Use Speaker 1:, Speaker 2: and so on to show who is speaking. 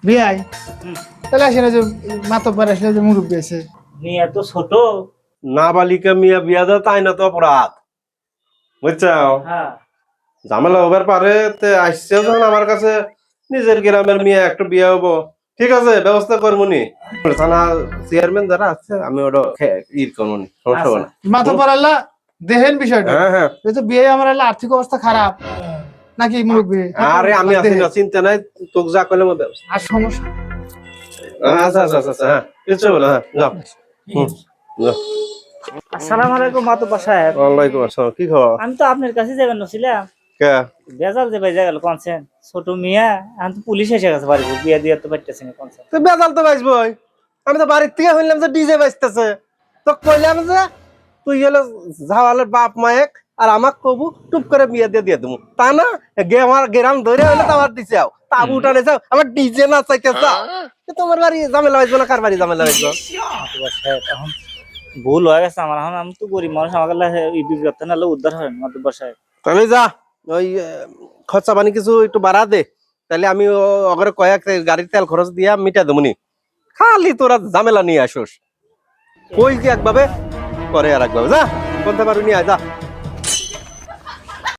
Speaker 1: বিয়াই তাহলে আসে না যে মাতব্বর আসলে যে মুরব্বী আছে
Speaker 2: মিয়া তো ছোট।
Speaker 3: নাবালিকা মিয়া বিয়া দেওয়া তাই না তো অপরাধ, বুঝছো?
Speaker 2: হ্যাঁ
Speaker 3: ঝামেলা হবার পারে তে আসছে যখন আমার কাছে, নিজের গ্রামের মেয়ে একটা বিয়ে হবো, ঠিক আছে ব্যবস্থা করবো নি। থানা চেয়ারম্যান যারা আছে আমি ওটা ইর করবো নি, সমস্যা হবে না।
Speaker 1: মাতব্বর আল্লাহ দেখেন বিষয়টা
Speaker 3: হ্যাঁ হ্যাঁ,
Speaker 1: যেহেতু বিয়ে আমার আল্লাহ আর্থিক অবস্থা খারাপ নাকি মুরব্বী
Speaker 3: আরে আমি আছি না, চিন্তা নাই, তোকে যা করলে আমার ব্যবস্থা।
Speaker 1: আর সমস্যা
Speaker 3: আচ্ছা আচ্ছা আচ্ছা হ্যাঁ, কিছু বলো, হ্যাঁ যাও। যাও।
Speaker 2: আসসালামু আলাইকুম মাতুব্বর সাহেব।
Speaker 3: ওয়ালাইকুম আসসালাম, কি খবর?
Speaker 2: আমি তো আপনার কাছে যাবেন নছিলাম,
Speaker 3: কে?
Speaker 2: বেজাল যে বাইজা গেল কোনছেন ছোট মিয়া, আমি তো পুলিশ এসে গেছে বাড়ি বিয়া দিয়ে তো পাইতেছি না কোনছেন।
Speaker 3: তো বেজাল তো বাজবই, আমি তো বাড়ির থেকে শুনলাম যে ডিজে বাজতেছে, তো কইলাম যে তুই হলো ঝাওয়ালের বাপ মায়েক আর আমাক কবু টুপ করে বিয়ে দিয়ে দেবো, তা না আমার গ্রাম ধরে হইলে তো আমার দিছে আও তাবু উঠানে যাও, আমার ডিজে না চাইতে চাও, তোমার বাড়ি ঝামেলা বাজবো না কার বাড়ি ঝামেলা বাজবো?
Speaker 2: মাতুব্বর সাহেব এখন ভুল হয়ে গেছে আমার, এখন আমি তো গরিব মানুষ, আমাকে এই বিপদ না উদ্ধার হয় মাতুব্বর সাহেব।
Speaker 3: তাহলে যা ওই খরচা পানি কিছু একটু বাড়া দে, তাহলে আমি অগরে কয়েক গাড়ির তেল খরচ দিয়া মিটা দেবো নি, খালি তোরা ঝামেলা নিয়ে আসোস, কই যে একভাবে করে আর একভাবে, যা বলতে পারো নিয়ে আয় যা।